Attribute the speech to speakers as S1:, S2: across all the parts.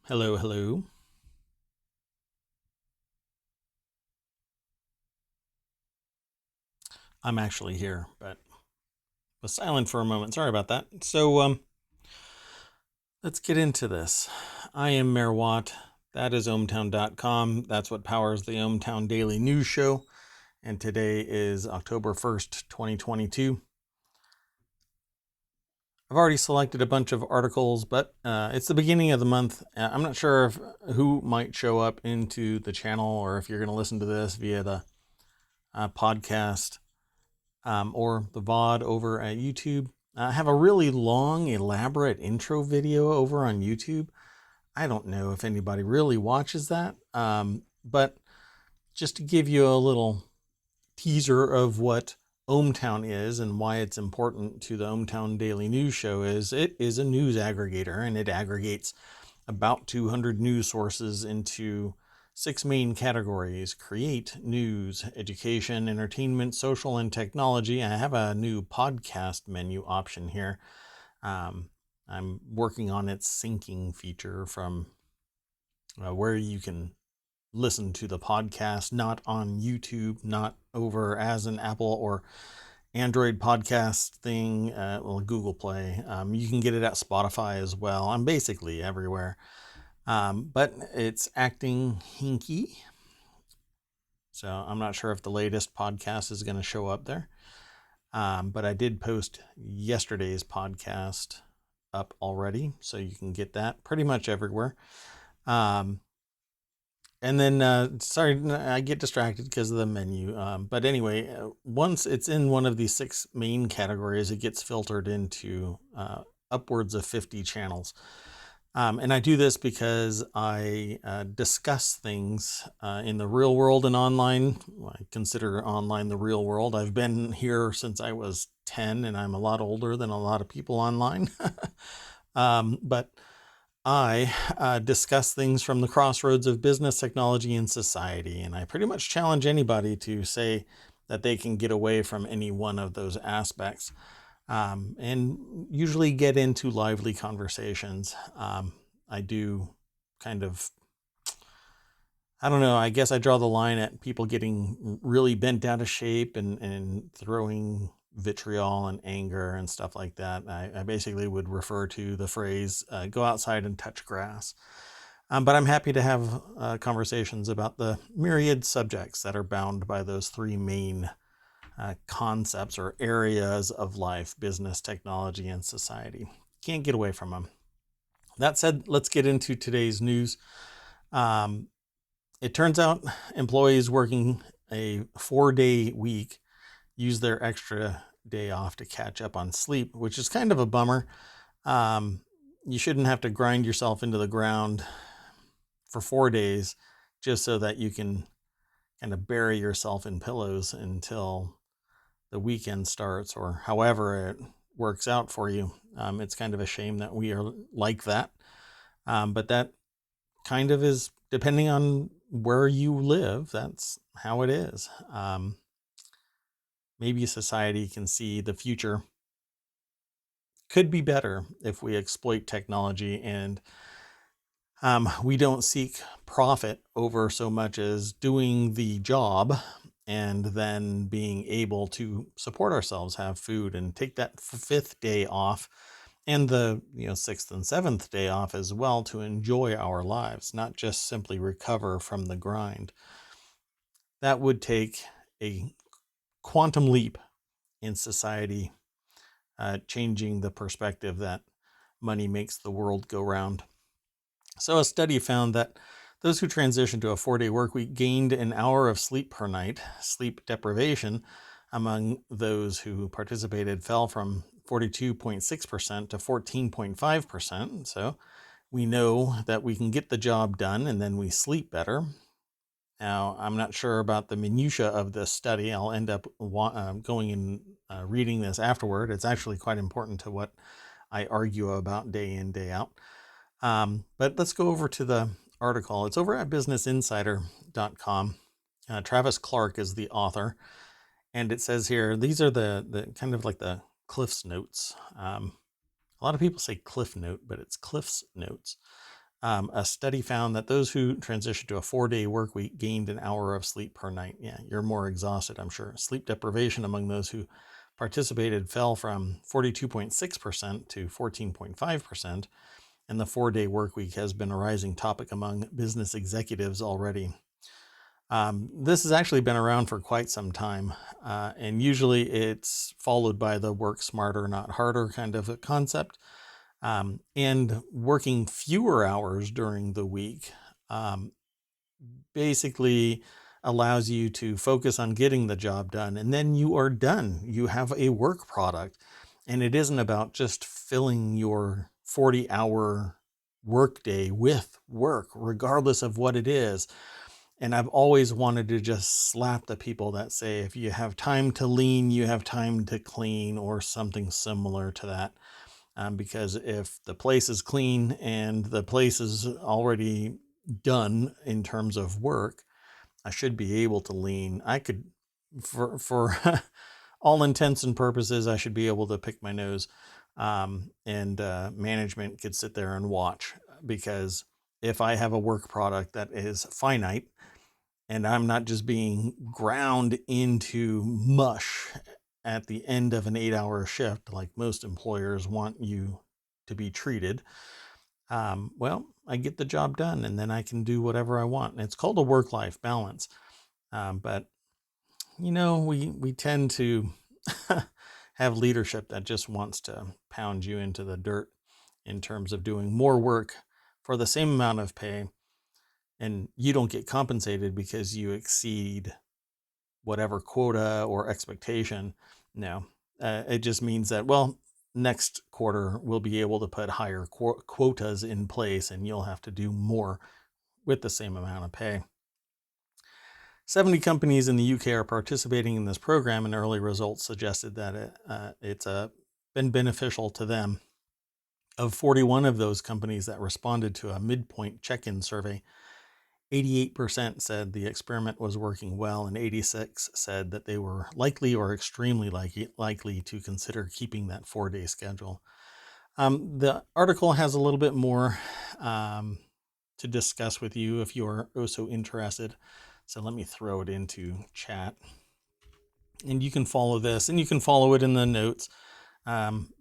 S1: Hello, hello. I'm actually here, but was silent for a moment. Sorry about that. Let's get into this. I am Mayor Watt. That is ohmTown.com. That's what powers the ohmTown Daily News Show. And today is October 1st, 2022. I've already selected a bunch of articles, but it's the beginning of the month. I'm not sure who might show up into the channel or if you're going to listen to this via the podcast or the VOD over at YouTube. I have a really long, elaborate intro video over on YouTube. I don't know if anybody really watches that, but just to give you a little teaser of what ohmTown is and why it's important to the ohmTown Daily News Show is it is a news aggregator, and it aggregates about 200 news sources into 6 main categories: create, news, education, entertainment, social, and technology. I have a new podcast menu option here. I'm working on its syncing feature from where you can listen to the podcast, not on YouTube, not over as an Apple or Android podcast thing, Google Play. You can get it at Spotify as well. I'm basically everywhere. But it's acting hinky. So I'm not sure if the latest podcast is going to show up there. But I did post yesterday's podcast up already, so you can get that pretty much everywhere. And then, sorry, I get distracted because of the menu. But anyway, once it's in one of these 6 main categories, it gets filtered into upwards of 50 channels. And I do this because I discuss things in the real world and online. I consider online the real world. I've been here since I was 10, and I'm a lot older than a lot of people online. But I discuss things from the crossroads of business, technology, and society. And I pretty much challenge anybody to say that they can get away from any one of those aspects. And usually get into lively conversations. I do kind of, I don't know, I guess I draw the line at people getting really bent out of shape and throwing vitriol and anger and stuff like that. I basically would refer to the phrase, go outside and touch grass. But I'm happy to have conversations about the myriad subjects that are bound by those 3 main concepts or areas of life: business, technology, and society. Can't get away from them. That said, let's get into today's news. It turns out employees working a 4-day week use their extra day off to catch up on sleep, which is kind of a bummer. You shouldn't have to grind yourself into the ground for 4 days just so that you can kind of bury yourself in pillows until the weekend starts, or however it works out for you. It's kind of a shame that we are like that. But that kind of is, depending on where you live, that's how it is. Maybe society can see the future could be better if we exploit technology and we don't seek profit over so much as doing the job and then being able to support ourselves, have food, and take that 5th day off and the 6th and 7th day off as well to enjoy our lives, not just simply recover from the grind. That would take a quantum leap in society, changing the perspective that money makes the world go round. So a study found that those who transitioned to a 4-day work week gained an hour of sleep per night. Sleep deprivation among those who participated fell from 42.6% to 14.5%. So we know that we can get the job done and then we sleep better. Now, I'm not sure about the minutia of this study. I'll end up going and reading this afterward. It's actually quite important to what I argue about day in, day out. But let's go over to the article. It's over at businessinsider.com. Travis Clark is the author. And it says here, these are the kind of like the Cliff's Notes. A lot of people say Cliff Note, but it's Cliff's Notes. A study found that those who transitioned to a 4-day work week gained an hour of sleep per night. Yeah, you're more exhausted, I'm sure. Sleep deprivation among those who participated fell from 42.6% to 14.5%, and the 4-day work week has been a rising topic among business executives already. This has actually been around for quite some time, and usually it's followed by the work smarter, not harder kind of a concept. And working fewer hours during the week um, basically allows you to focus on getting the job done, and then you are done. You have a work product, and it isn't about just filling your 40-hour workday with work, regardless of what it is. And I've always wanted to just slap the people that say, if you have time to lean, you have time to clean, or something similar to that. Because if the place is clean and the place is already done in terms of work, I should be able to lean. I could, for all intents and purposes, I should be able to pick my nose, and management could sit there and watch. Because if I have a work product that is finite, and I'm not just being ground into mush at the end of an 8-hour shift, like most employers want you to be treated, well, I get the job done and then I can do whatever I want. And it's called a work-life balance. But, we tend to have leadership that just wants to pound you into the dirt in terms of doing more work for the same amount of pay, and you don't get compensated because you exceed whatever quota or expectation. No, it just means that, well, next quarter we'll be able to put higher quotas in place and you'll have to do more with the same amount of pay. 70 companies in the UK are participating in this program, and early results suggested that it's been beneficial to them. Of 41 of those companies that responded to a midpoint check-in survey, 88% said the experiment was working well, and 86 said that they were likely or extremely likely to consider keeping that 4-day schedule. The article has a little bit more to discuss with you if you are also interested. So let me throw it into chat. And you can follow this, and you can follow it in the notes.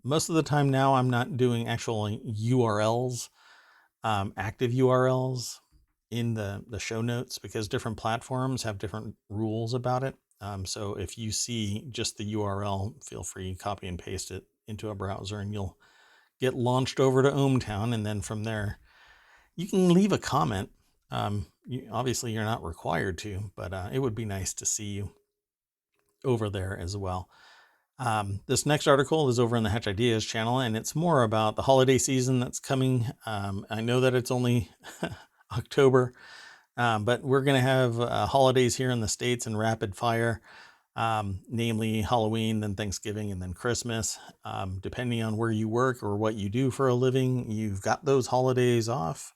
S1: Most of the time now, I'm not doing actual URLs, active URLs in the show notes, because different platforms have different rules about it. So if you see just the URL, feel free to copy and paste it into a browser and you'll get launched over to ohmTown. And then from there, you can leave a comment. Obviously, you're not required to, but it would be nice to see you over there as well. This next article is over in the Hatch Ideas channel, and it's more about the holiday season that's coming. I know that it's only October, but we're going to have holidays here in the States in rapid fire, namely Halloween, then Thanksgiving, and then Christmas. Depending on where you work or what you do for a living, you've got those holidays off.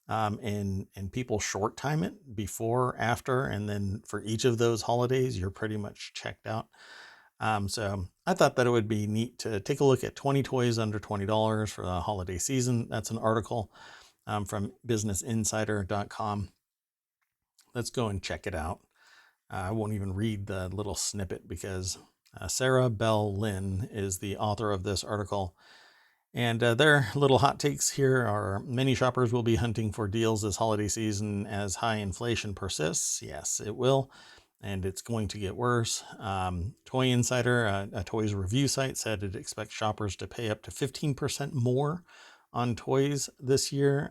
S1: And people short time it before, after, and then for each of those holidays, you're pretty much checked out. So I thought that it would be neat to take a look at 20 toys under $20 for the holiday season. That's an article from businessinsider.com. Let's go and check it out. I won't even read the little snippet because Sarah Bell Lynn is the author of this article. And their little hot takes here are: many shoppers will be hunting for deals this holiday season as high inflation persists. Yes, it will. And it's going to get worse. Toy Insider, a toys review site, said it expects shoppers to pay up to 15% more on toys this year.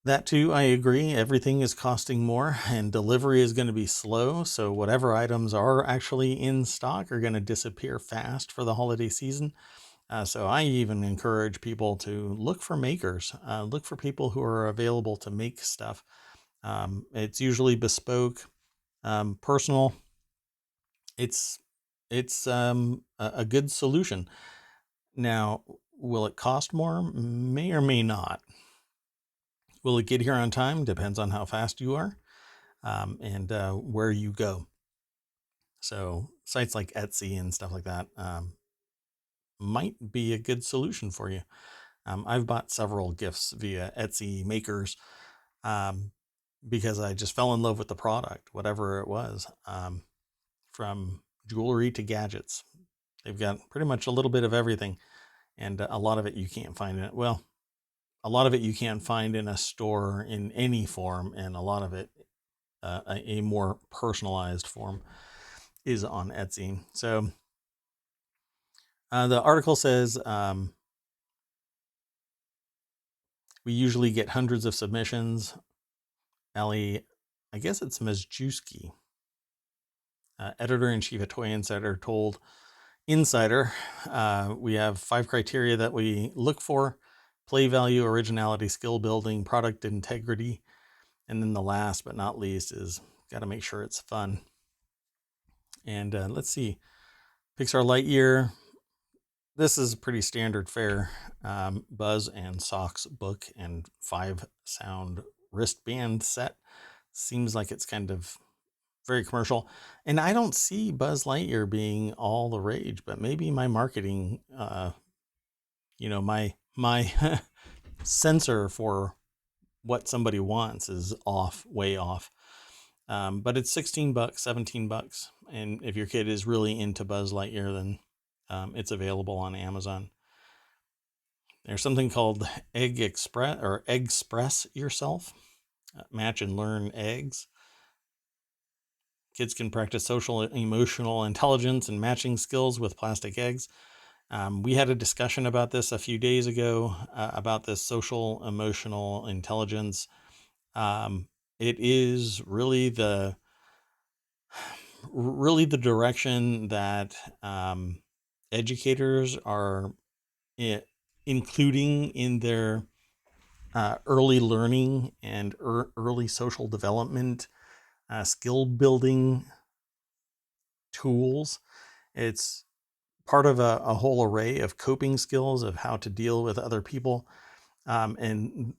S1: That too, I agree. Everything is costing more and delivery is going to be slow. So whatever items are actually in stock are going to disappear fast for the holiday season. So I even encourage people to look for makers, look for people who are available to make stuff. It's usually bespoke, personal. It's a good solution. Now, will it cost more? May or may not. Will it get here on time? Depends on how fast you are, and where you go. So sites like Etsy and stuff like that might be a good solution for you. I've bought several gifts via Etsy makers because I just fell in love with the product, whatever it was, from jewelry to gadgets. They've got pretty much a little bit of everything, and a lot of it you can't find in it. Well, a lot of it you can't find in a store in any form, and a lot of it, a more personalized form, is on Etsy. So the article says we usually get hundreds of submissions. Ali, I guess it's Mazjuski, editor-in-chief at Toy Insider, told Insider, we have 5 criteria that we look for: play value, originality, skill building, product integrity, and then the last but not least is got to make sure it's fun. And let's see, Pixar Lightyear. This is pretty standard fare. Buzz and Socks book and 5 sound wristband set. Seems like it's kind of very commercial. And I don't see Buzz Lightyear being all the rage, but maybe my marketing, my sensor for what somebody wants is off, way off. But it's $16, $17. And if your kid is really into Buzz Lightyear, then it's available on Amazon. There's something called Egg Express Yourself. Match and learn eggs. Kids can practice social emotional intelligence and matching skills with plastic eggs. We had a discussion about this a few days ago, about this social emotional intelligence. It is really the direction that educators are including in their early learning and early social development, skill building tools. It's part of a whole array of coping skills of how to deal with other people, and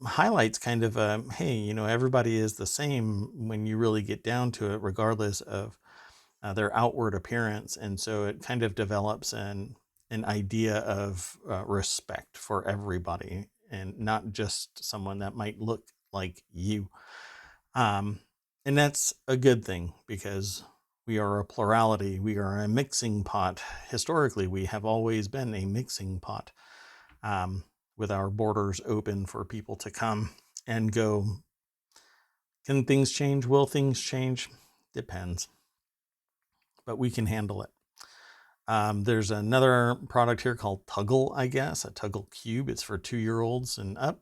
S1: highlights kind of hey, everybody is the same when you really get down to it, regardless of their outward appearance. And so it kind of develops an idea of respect for everybody, and not just someone that might look like you. And that's a good thing, because we are a plurality. We are a mixing pot. Historically, we have always been a mixing pot, with our borders open for people to come and go. Can things change? Will things change? Depends. But we can handle it. There's another product here called Tuggle, I guess, a Tuggle Cube. It's for 2-year-olds and up.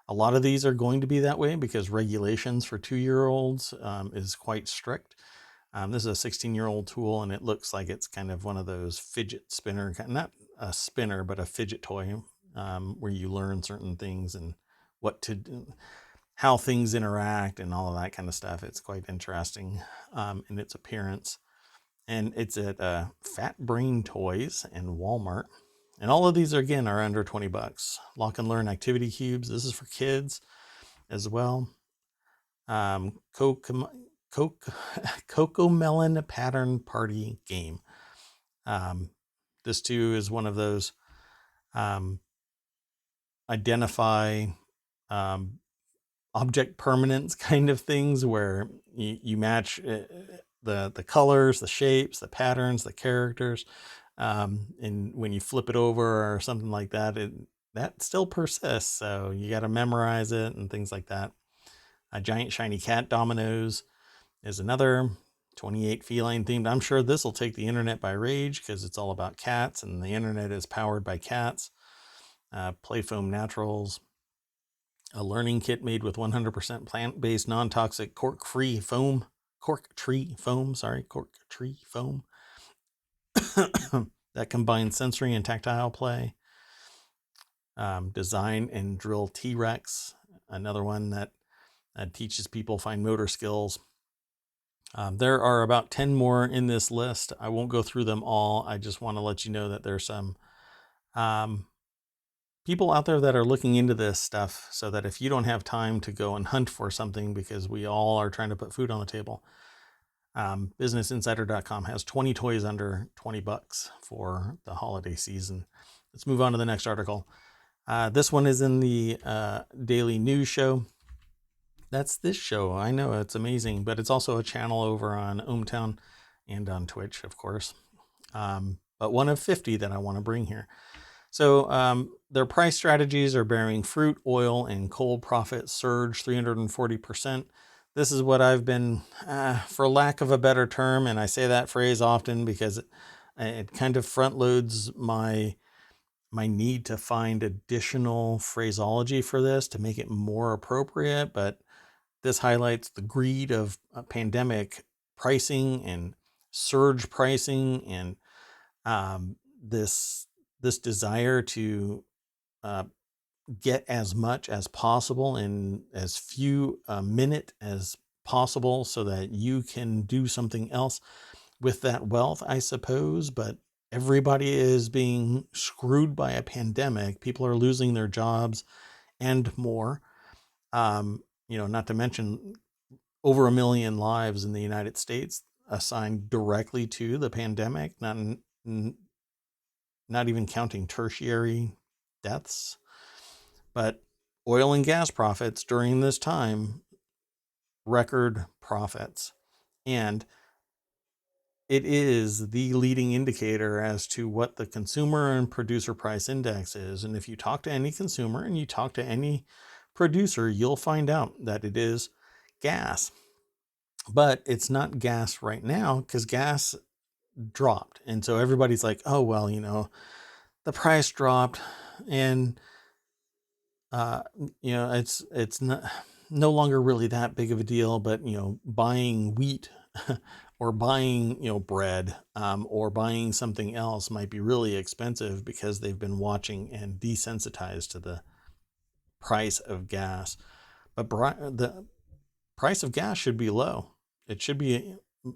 S1: A lot of these are going to be that way because regulations for 2-year-olds is quite strict. This is a 16-year-old tool, and it looks like it's kind of one of those fidget spinner, not a spinner, but a fidget toy, where you learn certain things and what to do, how things interact and all of that kind of stuff. It's quite interesting in its appearance. And it's at Fat Brain Toys and Walmart. And all of these, again, are under $20. Lock and Learn Activity Cubes. This is for kids as well. Coco Melon Pattern Party Game. This too is one of those identify object permanence kind of things, where you match the colors, the shapes, the patterns, the characters, and when you flip it over or something like that, that still persists. So you got to memorize it and things like that. A Giant Shiny Cat Dominoes is another 28 feline themed. I'm sure this will take the internet by rage because it's all about cats, and the internet is powered by cats. Play Foam Naturals, a learning kit made with 100% plant-based, non-toxic cork tree foam that combines sensory and tactile play. Design and Drill T-Rex, another one that teaches people fine motor skills. There are about 10 more in this list. I won't go through them all. I just want to let you know that there's some people out there that are looking into this stuff, so that if you don't have time to go and hunt for something, because we all are trying to put food on the table, businessinsider.com has 20 toys under $20 for the holiday season. Let's move on to the next article. This one is in the daily news show. That's this show. I know it's amazing, but it's also a channel over on ohmTown and on Twitch, of course. But one of 50 that I want to bring here. So their price strategies are bearing fruit. Oil and coal profits surge 340%. This is what I've been, for lack of a better term, and I say that phrase often because it kind of front loads my need to find additional phraseology for this to make it more appropriate. But this highlights the greed of pandemic pricing and surge pricing, and this desire to uh, get as much as possible in as few a minute as possible so that you can do something else with that wealth, I suppose. But everybody is being screwed by a pandemic. People are losing their jobs and more. Not to mention over 1 million lives in the United States assigned directly to the pandemic, not even counting tertiary deaths. But oil and gas profits during this time, record profits. And it is the leading indicator as to what the consumer and producer price index is. And if you talk to any consumer and you talk to any producer, you'll find out that it is gas. But it's not gas right now because gas dropped. And so everybody's like, oh, well, the price dropped, and it's not no longer really that big of a deal. But buying wheat or buying bread, or buying something else might be really expensive because they've been watching and desensitized to the price of gas. But the price of gas should be low. It should be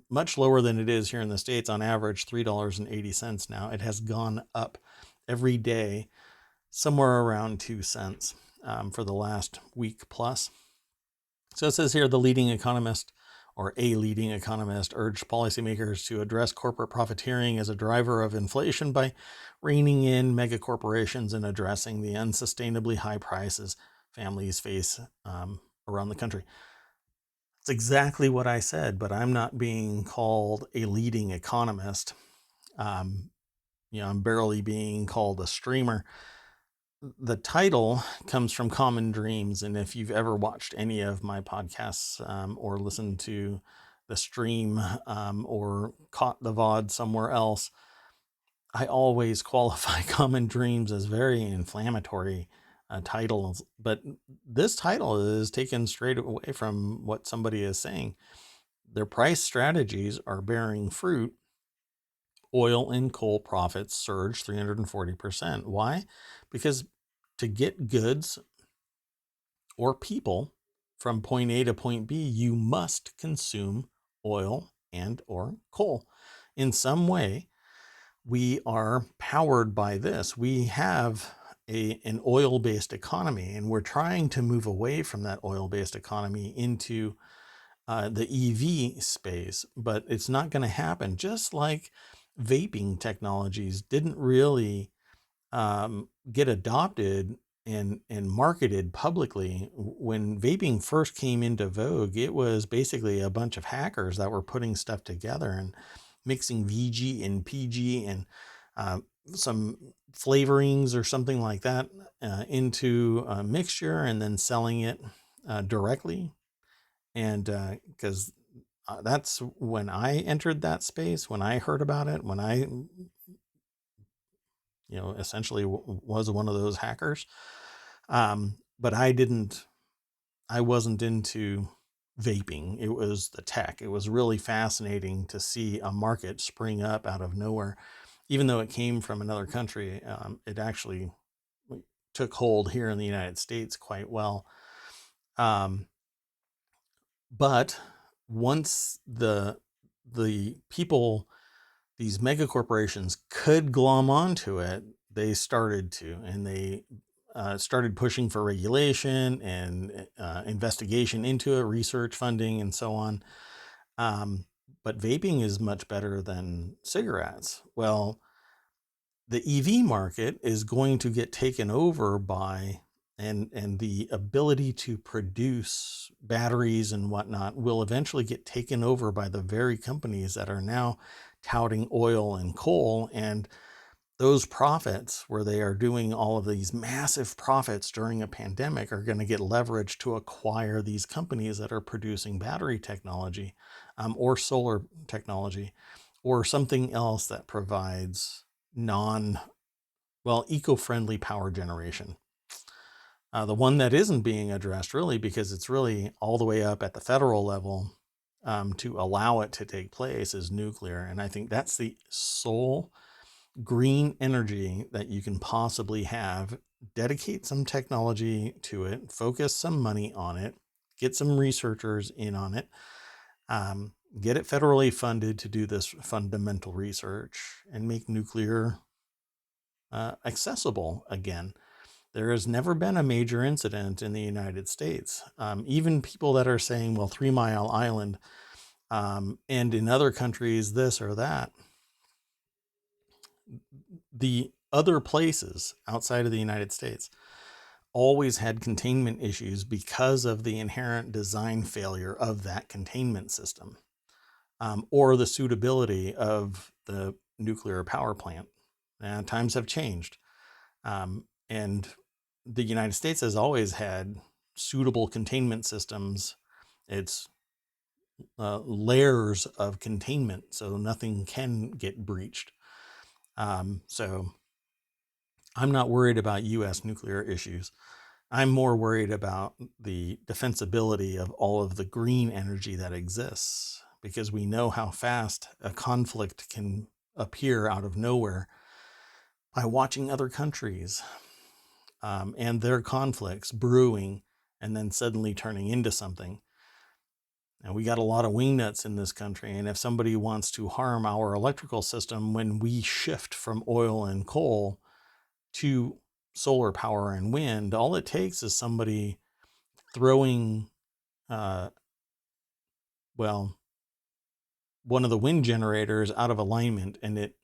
S1: much lower than it is here in the States. On average, $3.80 now. It has gone up every day, somewhere around 2 cents for the last week plus. So it says here the leading economist, or a leading economist, urged policymakers to address corporate profiteering as a driver of inflation by reining in mega corporations and addressing the unsustainably high prices families face around the country. It's exactly what I said, but I'm not being called a leading economist. I'm barely being called a streamer. The title comes from Common Dreams, and if you've ever watched any of my podcasts or listened to the stream or caught the VOD somewhere else, I always qualify Common Dreams as very inflammatory titles. But this title is taken straight away from what somebody is saying. Their price strategies are bearing fruit. Oil and coal profits surged 340%. Why? Because to get goods or people from point A to point B, you must consume oil and or coal. In some way, we are powered by this. We have an oil-based economy, and we're trying to move away from that oil-based economy into the EV space, but it's not going to happen. Just like vaping technologies didn't really get adopted and marketed publicly. When vaping first came into vogue, it was basically a bunch of hackers that were putting stuff together and mixing VG and PG and some flavorings or something like that into a mixture and then selling it directly. And because that's when I entered that space, when I heard about it, when I essentially was one of those hackers. But I wasn't into vaping. It was the tech. It was really fascinating to see a market spring up out of nowhere. Even though it came from another country, it actually took hold here in the United States quite well. But once the people, these mega corporations, could glom onto it, they started to, and they started pushing for regulation and investigation into it, research funding, and so on. But vaping is much better than cigarettes. Well, the EV market is going to get taken over by, and the ability to produce batteries and whatnot will eventually get taken over by the very companies that are now touting oil and coal. And those profits, where they are doing all of these massive profits during a pandemic, are going to get leveraged to acquire these companies that are producing battery technology, or solar technology, or something else that provides eco-friendly power generation. The one that isn't being addressed really, because it's really all the way up at the federal level to allow it to take place, is nuclear. And I think that's the sole green energy that you can possibly have. Dedicate some technology to it, focus some money on it, get some researchers in on it, get it federally funded to do this fundamental research, and make nuclear accessible again. There has never been a major incident in the United States. Even people that are saying, well, 3 Mile Island, and in other countries, this or that, the other places outside of the United States always had containment issues because of the inherent design failure of that containment system, or the suitability of the nuclear power plant. And times have changed. And the United States has always had suitable containment systems. It's layers of containment, so nothing can get breached. So I'm not worried about U.S. nuclear issues. I'm more worried about the defensibility of all of the green energy that exists, because we know how fast a conflict can appear out of nowhere by watching other countries and their conflicts brewing and then suddenly turning into something. And we got a lot of wingnuts in this country. And if somebody wants to harm our electrical system when we shift from oil and coal to solar power and wind, all it takes is somebody throwing, one of the wind generators out of alignment and it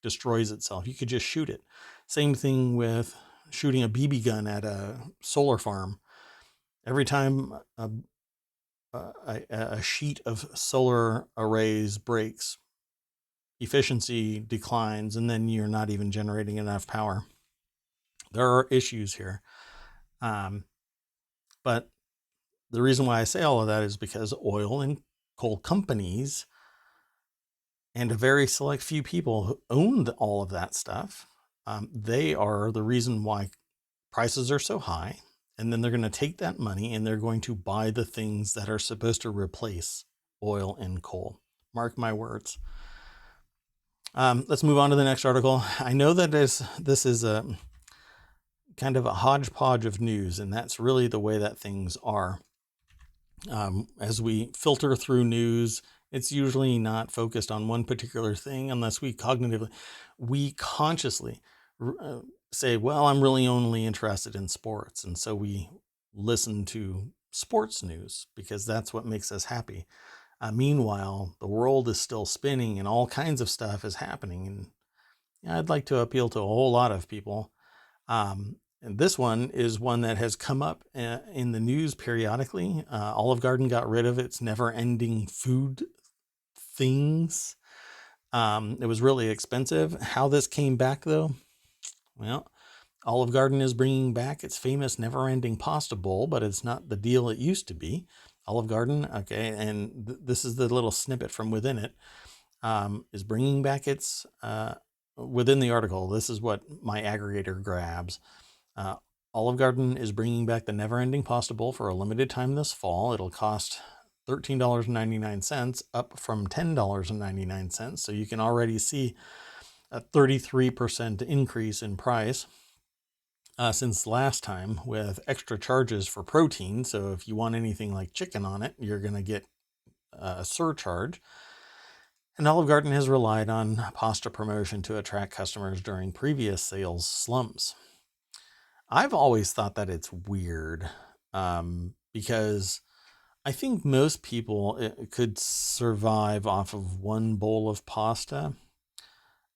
S1: destroys itself. You could just shoot it. Same thing with shooting a BB gun at a solar farm. Every time a sheet of solar arrays breaks, efficiency declines, and then you're not even generating enough power. There are issues here. But the reason why I say all of that is because oil and coal companies and a very select few people who own all of that stuff, they are the reason why prices are so high. And then they're going to take that money and they're going to buy the things that are supposed to replace oil and coal. Mark my words. Let's move on to the next article. I know that this is a kind of a hodgepodge of news, and that's really the way that things are. As we filter through news, it's usually not focused on one particular thing unless we consciously say, well, I'm really only interested in sports. And so we listen to sports news because that's what makes us happy. Meanwhile, the world is still spinning and all kinds of stuff is happening. And I'd like to appeal to a whole lot of people. And this one is one that has come up in the news periodically. Olive Garden got rid of its never-ending food things. It was really expensive. How this came back, though? Well, Olive Garden is bringing back its famous never-ending pasta bowl, but it's not the deal it used to be. Olive Garden, okay, and this is the little snippet from within it, is bringing back its, within the article, this is what my aggregator grabs. Olive Garden is bringing back the never-ending pasta bowl for a limited time this fall. It'll cost $13.99, up from $10.99. So you can already see a 33% increase in price since last time, with extra charges for protein. So if you want anything like chicken on it, you're going to get a surcharge. And Olive Garden has relied on pasta promotion to attract customers during previous sales slumps. I've always thought that it's weird because I think most people could survive off of one bowl of pasta.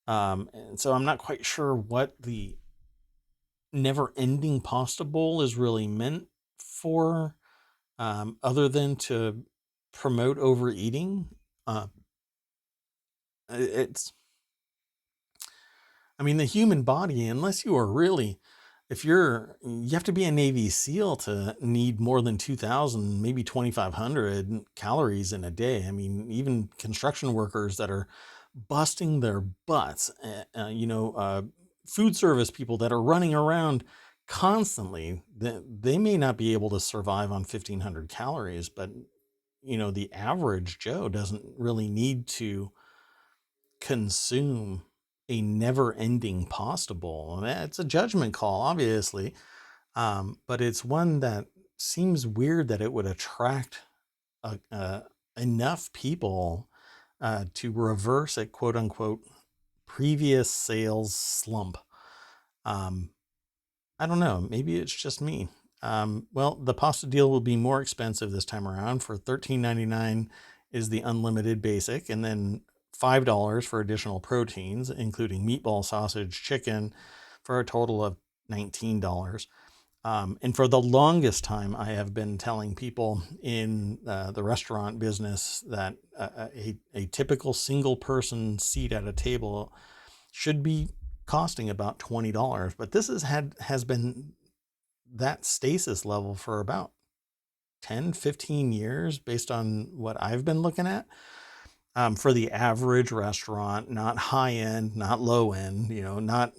S1: And so I'm not quite sure what the never ending pasta bowl is really meant for, other than to promote overeating. Uh, it's, I mean, the human body, unless you are really, if you have to be a Navy SEAL to need more than 2,000, maybe 2,500 calories in a day. I mean, even construction workers that are busting their butts, food service people that are running around constantly, they may not be able to survive on 1,500 calories, but, the average Joe doesn't really need to consume a never ending pasta bowl. And it's a judgment call, obviously, but it's one that seems weird that it would attract enough people to reverse a quote unquote previous sales slump. Um, I don't know. Maybe it's just me. Well, the pasta deal will be more expensive this time around. For $13.99 is the unlimited basic, and then $5 for additional proteins, including meatball, sausage, chicken, for a total of $19. And for the longest time, I have been telling people in the restaurant business that a typical single person seat at a table should be costing about $20. But this has been that stasis level for about 10, 15 years based on what I've been looking at. For the average restaurant, not high end, not low end, not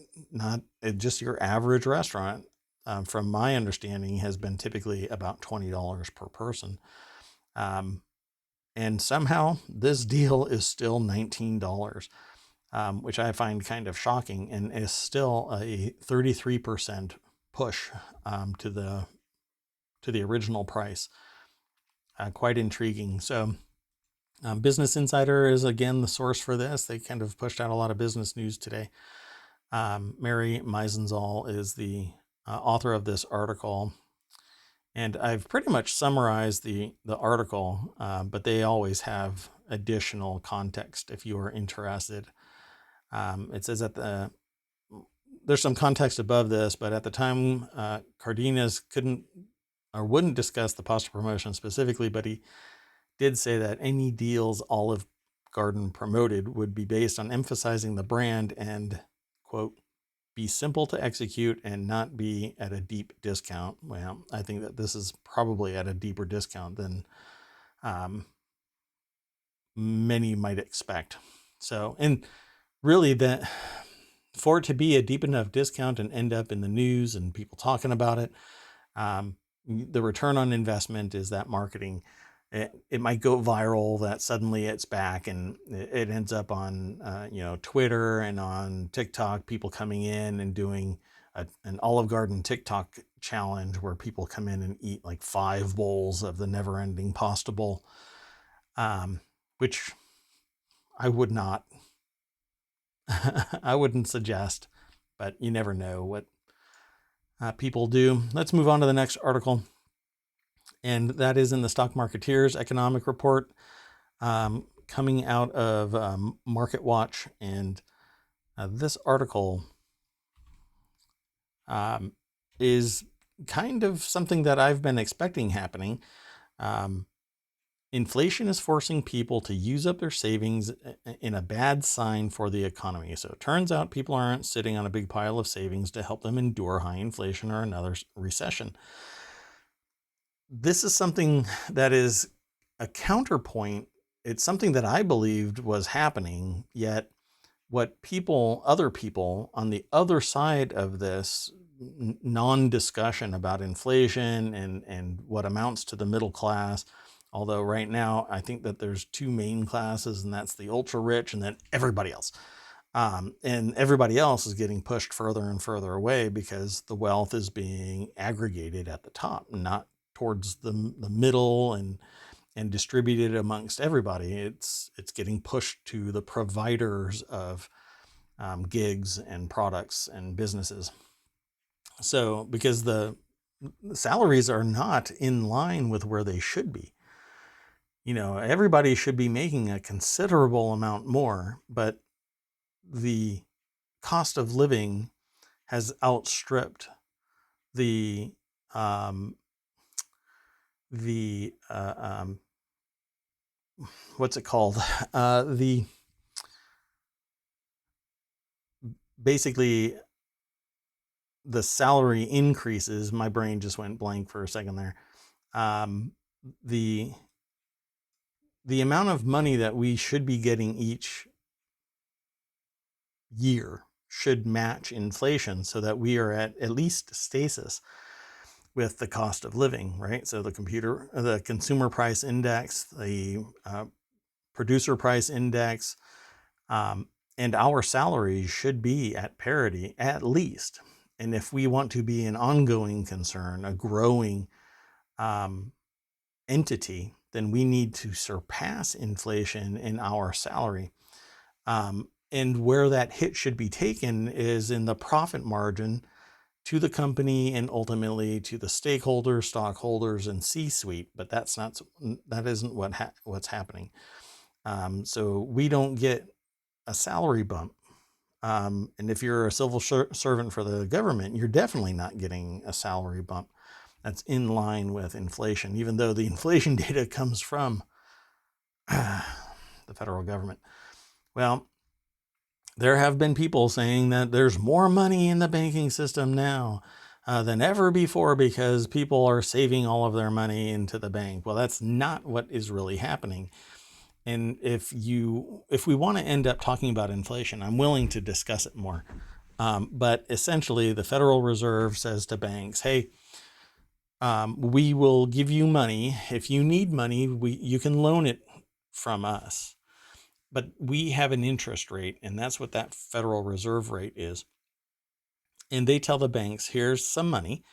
S1: just your average restaurant, from my understanding, has been typically about $20 per person. And somehow this deal is still $19, which I find kind of shocking, and is still a 33% push to the original price. Quite intriguing. So Business Insider is again the source for this. They kind of pushed out a lot of business news today. Mary Meisenzahl is the author of this article, and I've pretty much summarized the article, but they always have additional context if you are interested. It says that there's some context above this, but at the time, Cardenas couldn't or wouldn't discuss the pasta promotion specifically, but he did say that any deals Olive Garden promoted would be based on emphasizing the brand and, quote, be simple to execute and not be at a deep discount. Well, I think that this is probably at a deeper discount than many might expect. So, and really that for it to be a deep enough discount and end up in the news and people talking about it, the return on investment is that marketing. It might go viral that suddenly it's back, and it ends up on Twitter and on TikTok, people coming in and doing an Olive Garden TikTok challenge where people come in and eat like 5 bowls of the never ending pasta bowl, which I would not I wouldn't suggest, but you never know what people do. Let's move on to the next article, and that is in the Stock Marketeers economic report, coming out of Market Watch. And this article is kind of something that I've been expecting happening. Inflation is forcing people to use up their savings in a bad sign for the economy. So it turns out people aren't sitting on a big pile of savings to help them endure high inflation or another recession. This is something that is a counterpoint. It's something that I believed was happening, yet what other people on the other side of this non-discussion about inflation and what amounts to the middle class. Although right now, I think that there's 2 main classes, and that's the ultra rich and then everybody else. And everybody else is getting pushed further and further away because the wealth is being aggregated at the top, not towards the middle and distributed amongst everybody. It's getting pushed to the providers of gigs and products and businesses. So because the salaries are not in line with where they should be. Everybody should be making a considerable amount more, but the cost of living has outstripped the um, the what's it called? The basically the salary increases. My brain just went blank for a second there. Um, the the amount of money that we should be getting each year should match inflation so that we are at least stasis with the cost of living, right? So the consumer price index, the producer price index, and our salaries should be at parity at least. And if we want to be an ongoing concern, a growing entity, then we need to surpass inflation in our salary. And where that hit should be taken is in the profit margin to the company and ultimately to the stakeholders, stockholders, and C-suite. But that isn't what's happening. So we don't get a salary bump. And if you're a civil servant for the government, you're definitely not getting a salary bump that's in line with inflation, even though the inflation data comes from the federal government. Well, there have been people saying that there's more money in the banking system now than ever before because people are saving all of their money into the bank. Well, that's not what is really happening. And if we want to end up talking about inflation, I'm willing to discuss it more. But essentially, the Federal Reserve says to banks, hey, we will give you money. If you need money, you can loan it from us. But we have an interest rate, and that's what that Federal Reserve rate is. And they tell the banks, here's some money.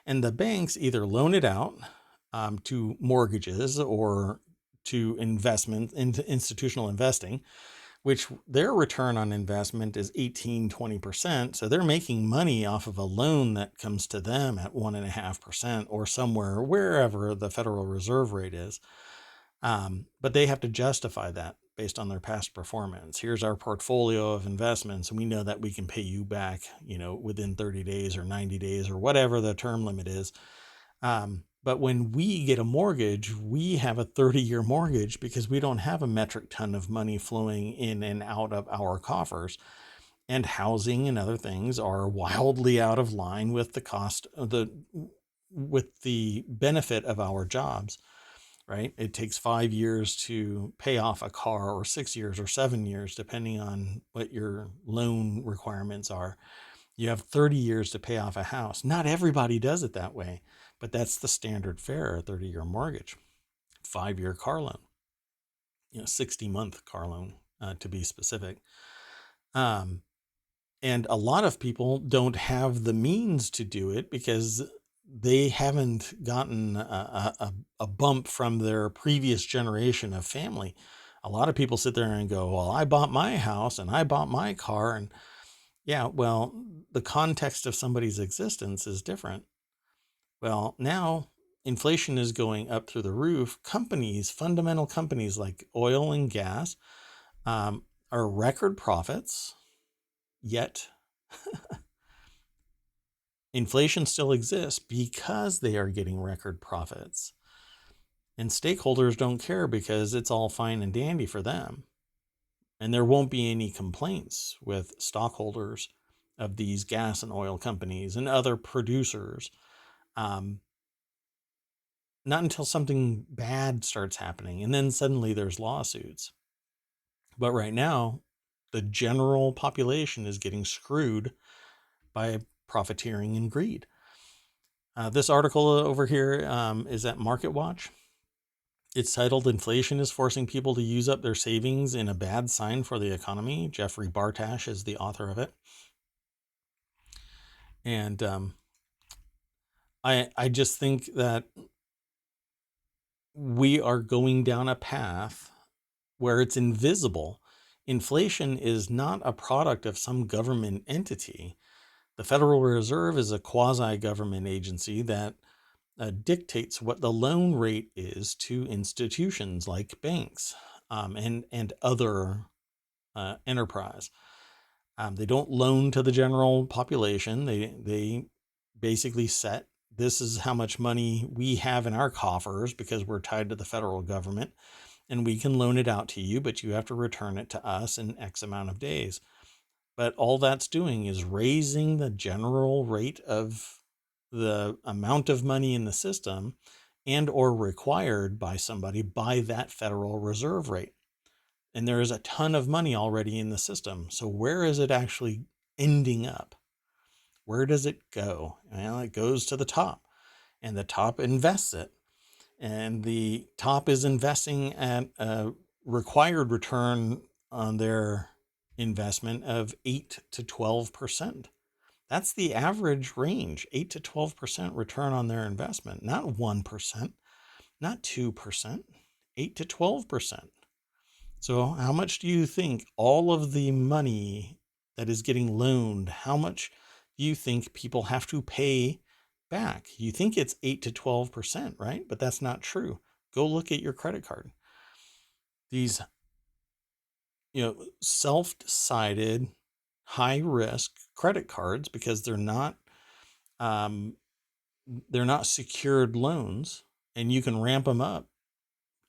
S1: And the banks either loan it out to mortgages or to investment, into institutional investing, which their return on investment is 18-20%. So they're making money off of a loan that comes to them at 1.5% or somewhere, wherever the Federal Reserve rate is. But they have to justify that based on their past performance. Here's our portfolio of investments, and we know that we can pay you back, within 30 days or 90 days or whatever the term limit is. But when we get a mortgage, we have a 30-year mortgage because we don't have a metric ton of money flowing in and out of our coffers. And housing and other things are wildly out of line with the cost of with the benefit of our jobs, right? It takes 5 years to pay off a car, or 6 years or 7 years, depending on what your loan requirements are. You have 30 years to pay off a house. Not everybody does it that way, but that's the standard fare, a 30-year mortgage, 5-year car loan, 60-month car loan, to be specific. And a lot of people don't have the means to do it because they haven't gotten a bump from their previous generation of family. A lot of people sit there and go, well, I bought my house and I bought my car. And yeah, well, the context of somebody's existence is different. Well, now inflation is going up through the roof. Fundamental companies like oil and gas, are record profits, yet inflation still exists because they are getting record profits. And stakeholders don't care because it's all fine and dandy for them. And there won't be any complaints with stockholders of these gas and oil companies and other producers. Not until something bad starts happening. And then suddenly there's lawsuits. But right now, the general population is getting screwed by profiteering and greed. This article over here is at MarketWatch. It's titled, Inflation is Forcing People to Use Up Their Savings in a Bad Sign for the Economy. Jeffrey Bartash is the author of it. And I just think that we are going down a path where it's invisible. Inflation is not a product of some government entity. The Federal Reserve is a quasi-government agency that dictates what the loan rate is to institutions like banks and other enterprise. They don't loan to the general population. They basically set, this is how much money we have in our coffers because we're tied to the federal government, and we can loan it out to you, but you have to return it to us in X amount of days. But all that's doing is raising the general rate of the amount of money in the system and or required by somebody by that Federal Reserve rate. And there is a ton of money already in the system. So where is it actually ending up? Where does it go? Well, it goes to the top, and the top invests it. And the top is investing at a required return on their investment of 8 to 12%. That's the average range, 8 to 12% return on their investment, not 1%, not 2%, 8 to 12%. So how much do you think all of the money that is getting loaned, how much do you think people have to pay back? You think it's 8 to 12%, right? But that's not true. Go look at your credit card. These, self-decided high risk credit cards, because um, they're not secured loans, and you can ramp them up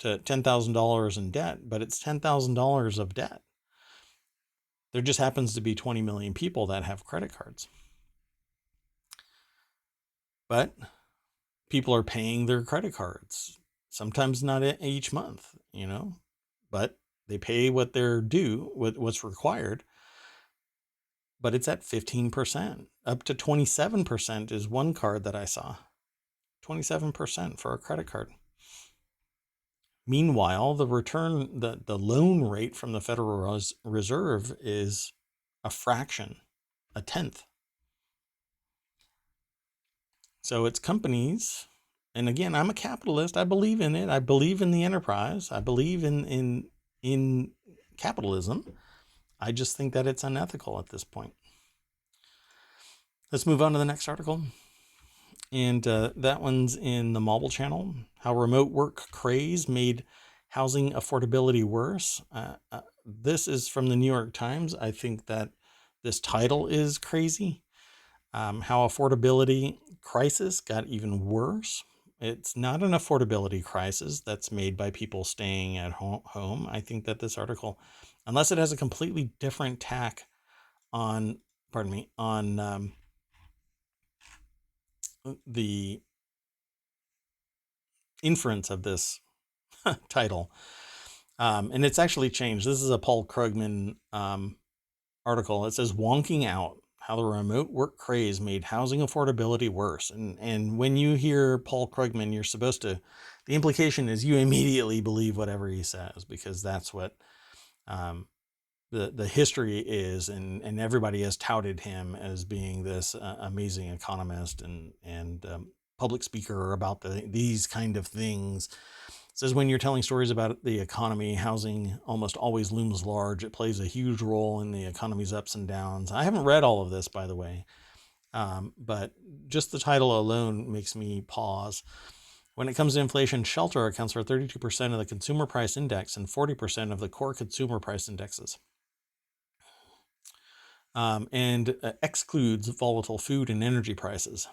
S1: to $10,000 in debt, but it's $10,000 of debt. There just happens to be 20 million people that have credit cards. But people are paying their credit cards, sometimes not each month, but they pay what they're due, what's required. But it's at 15%, up to 27% is one card that I saw. 27% for a credit card. Meanwhile, the loan rate from the Federal Reserve is a fraction, a tenth. So it's companies, and again, I'm a capitalist. I believe in it. I believe in the enterprise. I believe in capitalism. I just think that it's unethical at this point. Let's move on to the next article. And that one's in the Mobile Channel. How remote work craze made housing affordability worse. This is from the New York Times. I think that this title is crazy. How affordability crisis got even worse. It's not an affordability crisis that's made by people staying at home. I think that this article, unless it has a completely different tack on the inference of this title, and it's actually changed. This is a Paul Krugman article. It says wonking out, how the remote work craze made housing affordability worse. And when you hear Paul Krugman, you're supposed to, the implication is you immediately believe whatever he says, because that's what the history is, and everybody has touted him as being this amazing economist and public speaker about these kind of things. It says when you're telling stories about the economy, housing almost always looms large. It plays a huge role in the economy's ups and downs. I haven't read all of this, by the way, but just the title alone makes me pause. When it comes to inflation, shelter accounts for 32% of the consumer price index and 40% of the core consumer price indexes. And excludes volatile food and energy prices.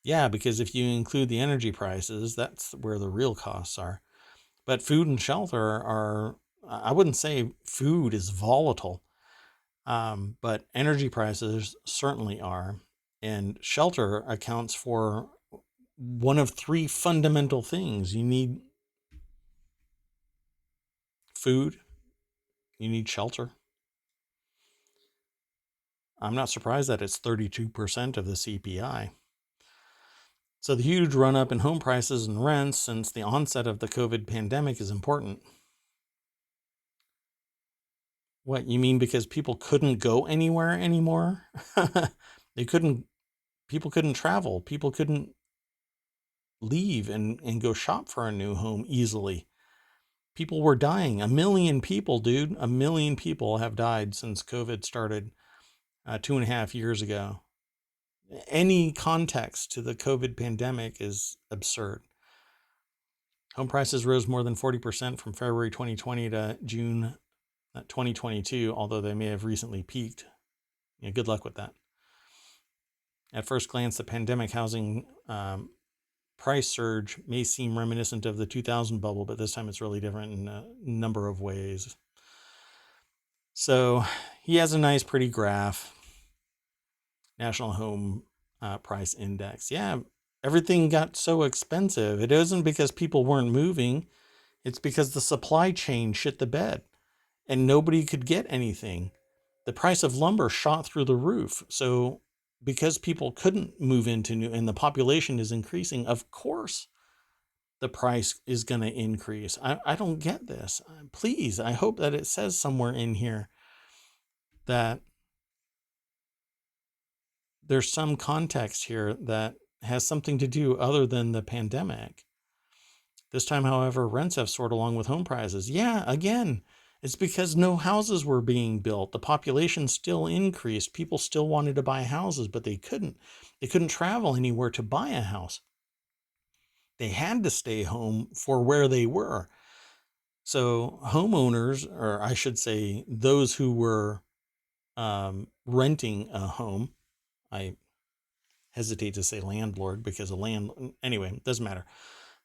S1: Yeah, because if you include the energy prices, that's where the real costs are. But food and shelter are, I wouldn't say food is volatile, but energy prices certainly are. And shelter accounts for one of three fundamental things. You need food, you need shelter. I'm not surprised that it's 32% of the CPI. So the huge run up in home prices and rents since the onset of the COVID pandemic is important. What, you mean because people couldn't go anywhere anymore? People couldn't travel. People couldn't leave and go shop for a new home easily. People were dying. 1 million people, dude. 1 million people have died since COVID started 2.5 years ago. Any context to the COVID pandemic is absurd. Home prices rose more than 40% from February 2020 to June 2022, although they may have recently peaked. Good luck with that. At first glance, the pandemic housing price surge may seem reminiscent of the 2000 bubble, but this time it's really different in a number of ways. So he has a nice, pretty graph. National Home Price Index. Yeah, everything got so expensive. It isn't because people weren't moving. It's because the supply chain shit the bed and nobody could get anything. The price of lumber shot through the roof. So because people couldn't move into new and the population is increasing, of course the price is going to increase. I don't get this. Please, I hope that it says somewhere in here that there's some context here that has something to do other than the pandemic. This time, however, rents have soared along with home prices. Yeah, again, it's because no houses were being built. The population still increased. People still wanted to buy houses, but they couldn't. They couldn't travel anywhere to buy a house. They had to stay home for where they were. So homeowners, or I should say those who were renting a home, I hesitate to say landlord because anyway, it doesn't matter.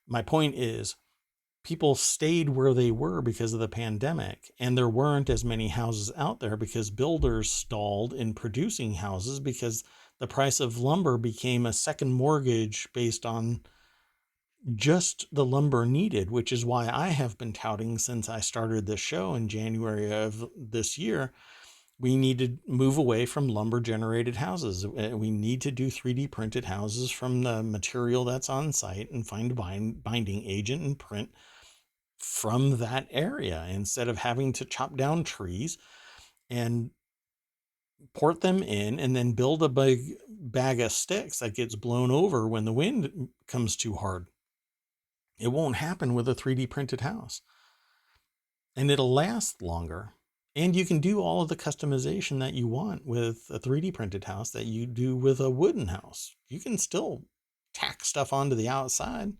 S1: My point is people stayed where they were because of the pandemic, and there weren't as many houses out there because builders stalled in producing houses because the price of lumber became a second mortgage based on just the lumber needed, which is why I have been touting since I started this show in January of this year. We need to move away from lumber generated houses. We need to do 3D printed houses from the material that's on site and find a binding agent and print from that area instead of having to chop down trees and port them in and then build a big bag of sticks that gets blown over when the wind comes too hard. It won't happen with a 3D printed house. And it'll last longer. And you can do all of the customization that you want with a 3D printed house that you do with a wooden house. You can still tack stuff onto the outside.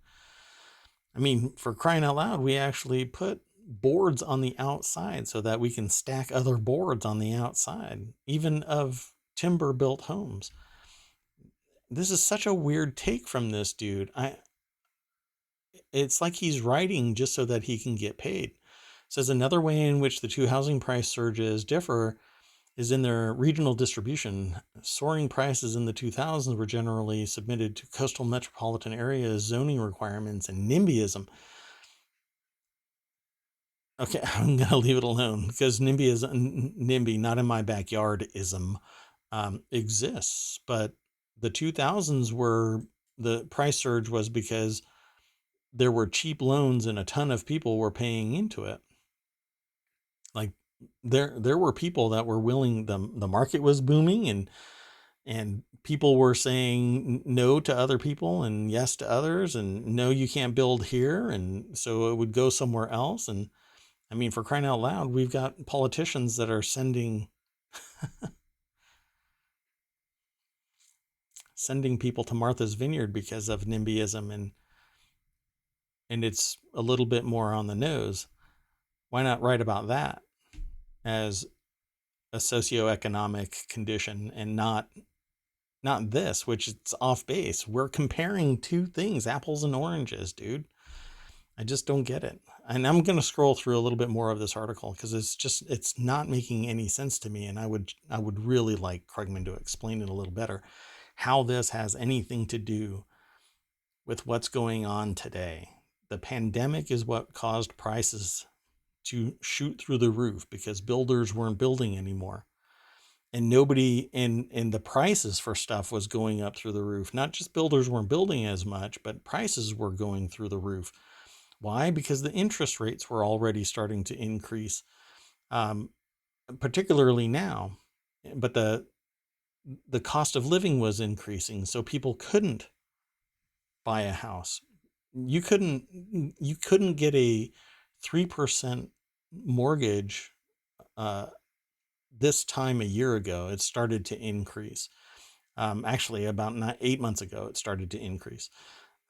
S1: I mean, for crying out loud, we actually put boards on the outside so that we can stack other boards on the outside, even of timber built homes. This is such a weird take from this dude. It's like he's writing just so that he can get paid. It says another way in which the two housing price surges differ is in their regional distribution. Soaring prices in the 2000s were generally submitted to coastal metropolitan areas, zoning requirements, and NIMBYism. Okay, I'm going to leave it alone because NIMBY, not in my backyard ism, exists. But the 2000s were, the price surge was because there were cheap loans and a ton of people were paying into it. Like there were people that were willing, the market was booming and people were saying no to other people and yes to others and no, you can't build here. And so it would go somewhere else. And I mean, for crying out loud, we've got politicians that are sending people to Martha's Vineyard because of NIMBYism and it's a little bit more on the nose. Why not write about that as a socioeconomic condition and not this, which it's off base? We're comparing two things, apples and oranges, dude. I just don't get it. And I'm going to scroll through a little bit more of this article because it's not making any sense to me. And I would really like Krugman to explain it a little better, how this has anything to do with what's going on today. The pandemic is what caused prices to shoot through the roof because builders weren't building anymore. And nobody and the prices for stuff was going up through the roof. Not just builders weren't building as much, but prices were going through the roof. Why? Because the interest rates were already starting to increase, particularly now. But the cost of living was increasing, so people couldn't buy a house. You couldn't get a 3% mortgage this time a year ago. It started to increase. Actually, about 8 months ago, it started to increase.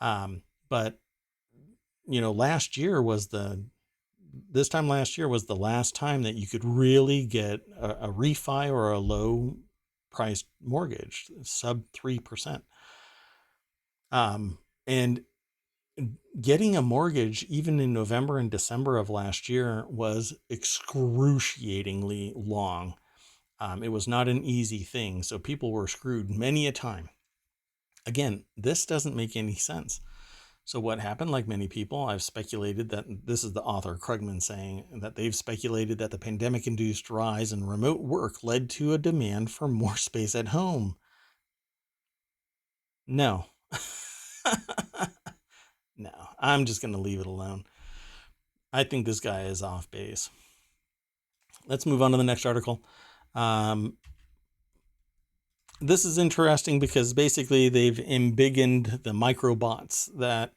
S1: But last year was the this time last year was the last time that you could really get a refi or a low priced mortgage, sub 3%. And getting a mortgage, even in November and December of last year, was excruciatingly long. It was not an easy thing. So people were screwed many a time. Again, this doesn't make any sense. So what happened, like many people, I've speculated that this is the author, Krugman, saying that they've speculated that the pandemic-induced rise in remote work led to a demand for more space at home. No. No, I'm just going to leave it alone. I think this guy is off base. Let's move on to the next article. This is interesting because basically they've embiggened the microbots that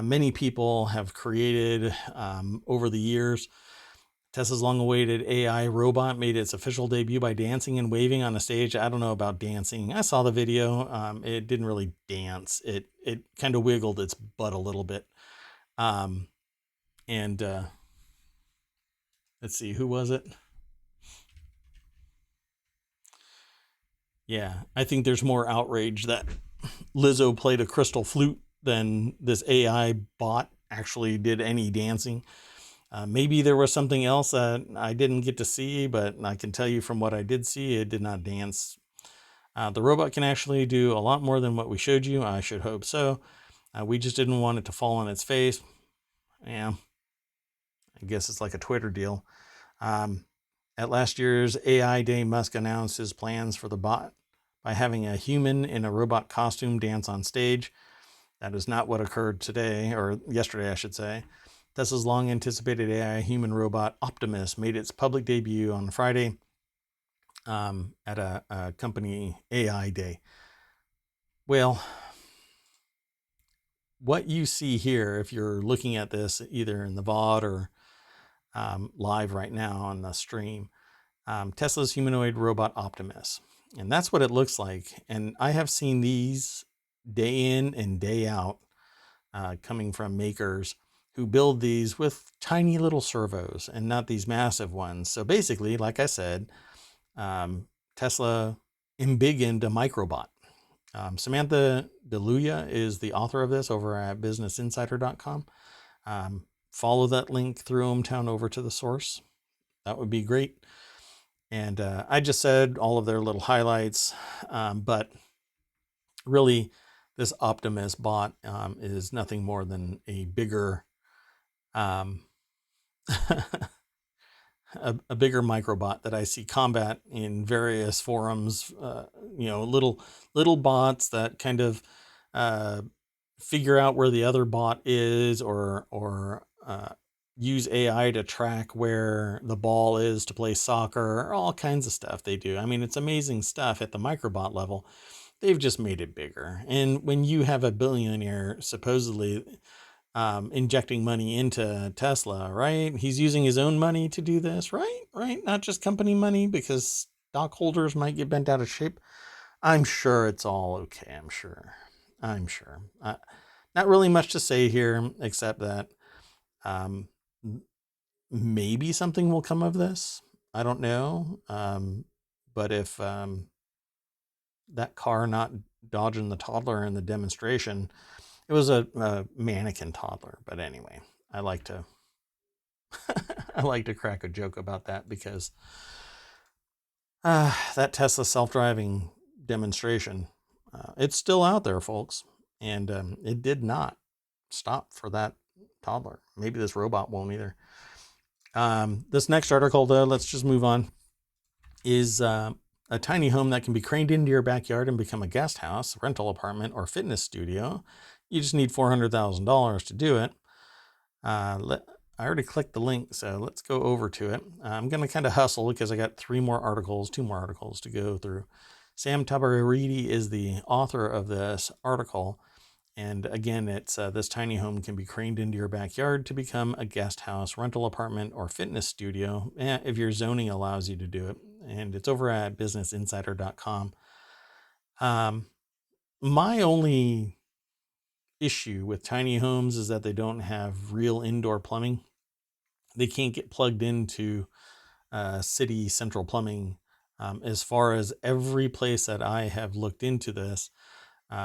S1: many people have created over the years. Tesla's long-awaited AI robot made its official debut by dancing and waving on a stage. I don't know about dancing. I saw the video. It didn't really dance. It kind of wiggled its butt a little bit. And let's see, who was it? Yeah, I think there's more outrage that Lizzo played a crystal flute than this AI bot actually did any dancing. Maybe there was something else that I didn't get to see, but I can tell you from what I did see, it did not dance. The robot can actually do a lot more than what we showed you. I should hope so. We just didn't want it to fall on its face. Yeah, I guess it's like a Twitter deal. At last year's AI Day, Musk announced his plans for the bot by having a human in a robot costume dance on stage. That is not what occurred today, or yesterday, I should say. Tesla's long-anticipated AI human robot Optimus made its public debut on Friday at a company AI Day. Well, what you see here, if you're looking at this either in the VOD or live right now on the stream, Tesla's humanoid robot Optimus. And that's what it looks like. And I have seen these day in and day out coming from makers who build these with tiny little servos and not these massive ones. So basically, like I said, Tesla embiggened a microbot. Samantha DeLuya is the author of this over at businessinsider.com. Follow that link through ohmTown over to the source. That would be great. And I just said all of their little highlights, but really this Optimus bot is nothing more than a bigger a bigger microbot that I see combat in various forums. Little bots that kind of figure out where the other bot is, or use AI to track where the ball is to play soccer, all kinds of stuff they do. I mean, it's amazing stuff at the microbot level. They've just made it bigger. And when you have a billionaire supposedly injecting money into Tesla, right? He's using his own money to do this, right? Right? Not just company money, because stockholders might get bent out of shape. I'm sure it's all okay. I'm sure. Not really much to say here, except that maybe something will come of this. I don't know. But if that car not dodging the toddler in the demonstration, it was a mannequin toddler. But anyway, I like to crack a joke about that, because that Tesla self-driving demonstration, it's still out there, folks, and it did not stop for that toddler. Maybe this robot won't either. This next article, though, let's just move on, is a tiny home that can be craned into your backyard and become a guest house, rental apartment, or fitness studio. You just need $400,000 to do it. I already clicked the link, so let's go over to it. I'm going to kind of hustle because I got two more articles to go through. Sam Tabaridi is the author of this article. And again, it's this tiny home can be craned into your backyard to become a guest house, rental apartment, or fitness studio, if your zoning allows you to do it. And it's over at businessinsider.com. My only issue with tiny homes is that they don't have real indoor plumbing. they can't get plugged into city central plumbing. As far as every place that I have looked into this,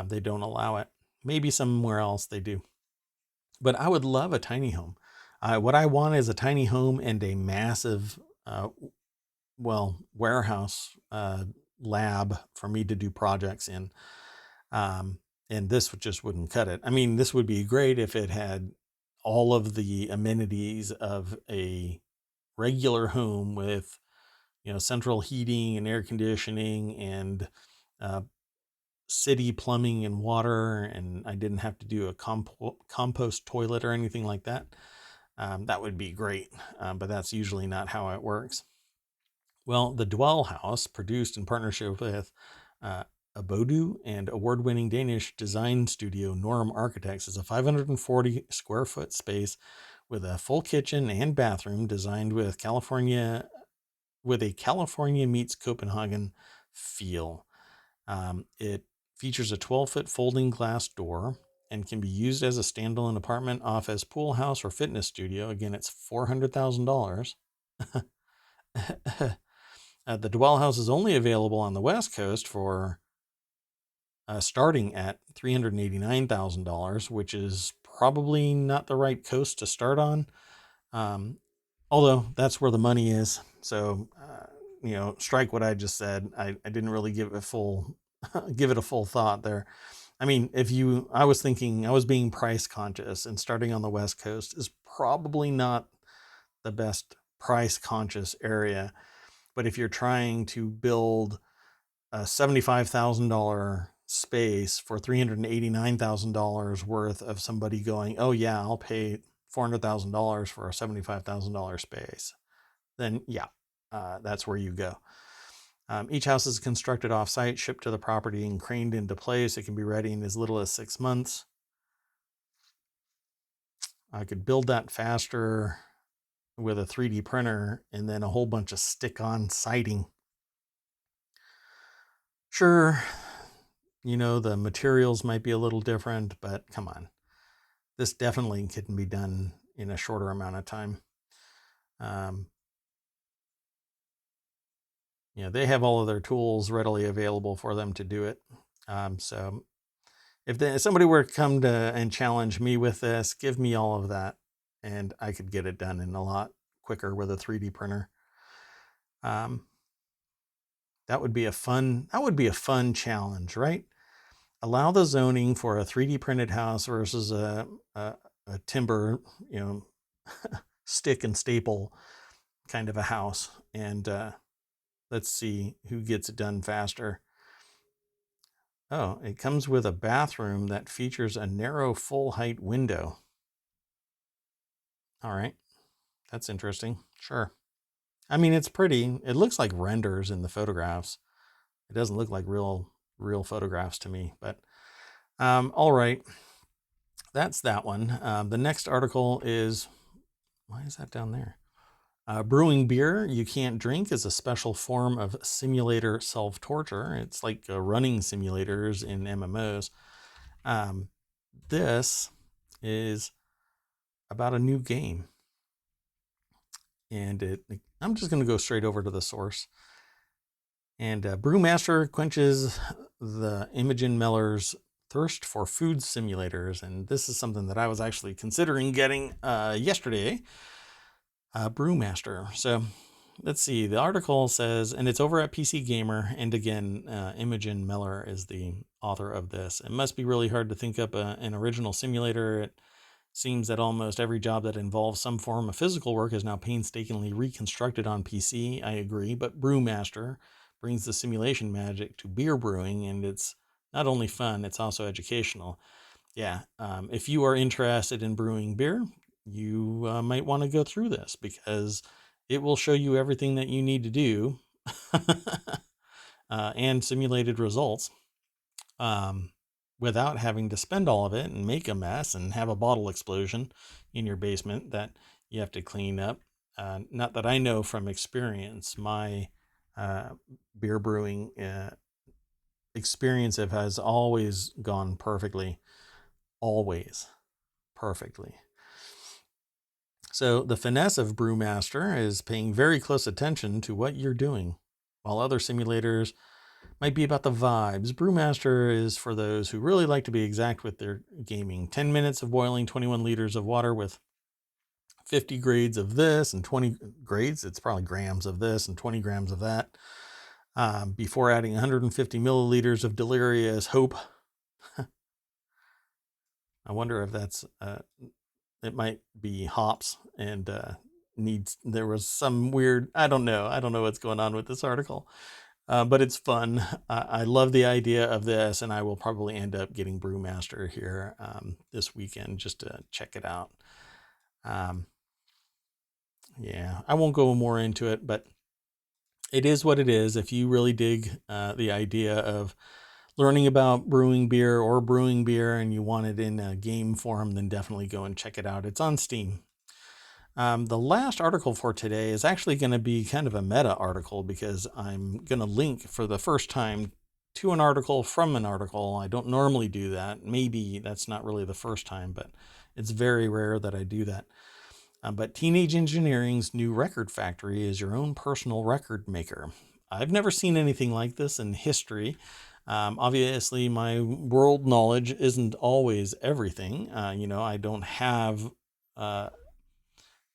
S1: they don't allow it. Maybe somewhere else they do. But I would love a tiny home. What I want is a tiny home and a massive, warehouse lab for me to do projects in. And this just wouldn't cut it. I mean, this would be great if it had all of the amenities of a regular home with, central heating and air conditioning and uh, city plumbing and water, and I didn't have to do a compost toilet or anything like that. That would be great, but that's usually not how it works. Well, the Dwell House, produced in partnership with uh, Abodu and award-winning Danish design studio Norm Architects, is a 540 square foot space with a full kitchen and bathroom designed with a California meets Copenhagen feel. It features a 12-foot folding glass door and can be used as a standalone apartment, office, pool house, or fitness studio. Again, it's $400,000. The Dwell House is only available on the West Coast for starting at $389,000, which is probably not the right coast to start on. Although that's where the money is. So, strike what I just said. I didn't really give it give it a full thought there. I mean, I was being price conscious, and starting on the West Coast is probably not the best price conscious area. But if you're trying to build a $75,000 space for $389,000 worth of somebody going, oh yeah, I'll pay $400,000 for a $75,000 space, then yeah, that's where you go. Each house is constructed off-site, shipped to the property, and craned into place. It can be ready in as little as 6 months. I could build that faster with a 3D printer and then a whole bunch of stick-on siding. Sure, the materials might be a little different, but come on. This definitely can be done in a shorter amount of time. They have all of their tools readily available for them to do it. So if somebody were to come and challenge me with this, give me all of that, and I could get it done in a lot quicker with a 3D printer. That would be a fun challenge, right? Allow the zoning for a 3D printed house versus a timber, stick and staple kind of a house, and let's see who gets it done faster. Oh, it comes with a bathroom that features a narrow full height window. All right. That's interesting. Sure. I mean, it's pretty. It looks like renders in the photographs. It doesn't look like real photographs to me, but all right. That's that one. The next article is, why is that down there? Brewing beer you can't drink is a special form of simulator self-torture. It's like running simulators in MMOs. This is about a new game. And I'm just going to go straight over to the source. And Brewmaster quenches the Imogen Meller's thirst for food simulators. And this is something that I was actually considering getting yesterday. Brewmaster. So let's see. The article says, and it's over at PC Gamer. And again, Imogen Meller is the author of this. It must be really hard to think up an original simulator. It seems that almost every job that involves some form of physical work is now painstakingly reconstructed on PC. I agree, but Brewmaster brings the simulation magic to beer brewing, and it's not only fun, it's also educational. Yeah, if you are interested in brewing beer, you might want to go through this because it will show you everything that you need to do and simulated results without having to spend all of it and make a mess and have a bottle explosion in your basement that you have to clean up. Not that I know from experience. My beer brewing experience has always gone perfectly. Always perfectly. So the finesse of Brewmaster is paying very close attention to what you're doing. While other simulators might be about the vibes, Brewmaster is for those who really like to be exact with their gaming. 10 minutes of boiling 21 liters of water with 50 grades of this and 20 grades, it's probably grams of this and 20 grams of that, before adding 150 milliliters of delirious hope. I wonder if that's, it might be hops and there was some weird, I don't know what's going on with this article. But it's fun. I love the idea of this, and I will probably end up getting Brewmaster here this weekend just to check it out. Yeah, I won't go more into it, but it is what it is. If you really dig the idea of learning about brewing beer or brewing beer and you want it in a game form, then definitely go and check it out. It's on Steam. The last article for today is actually going to be kind of a meta article because I'm going to link for the first time to an article from an article. I don't normally do that. Maybe that's not really the first time, but it's very rare that I do that. But Teenage Engineering's new record factory is your own personal record maker. I've never seen anything like this in history. Obviously, my world knowledge isn't always everything. I don't have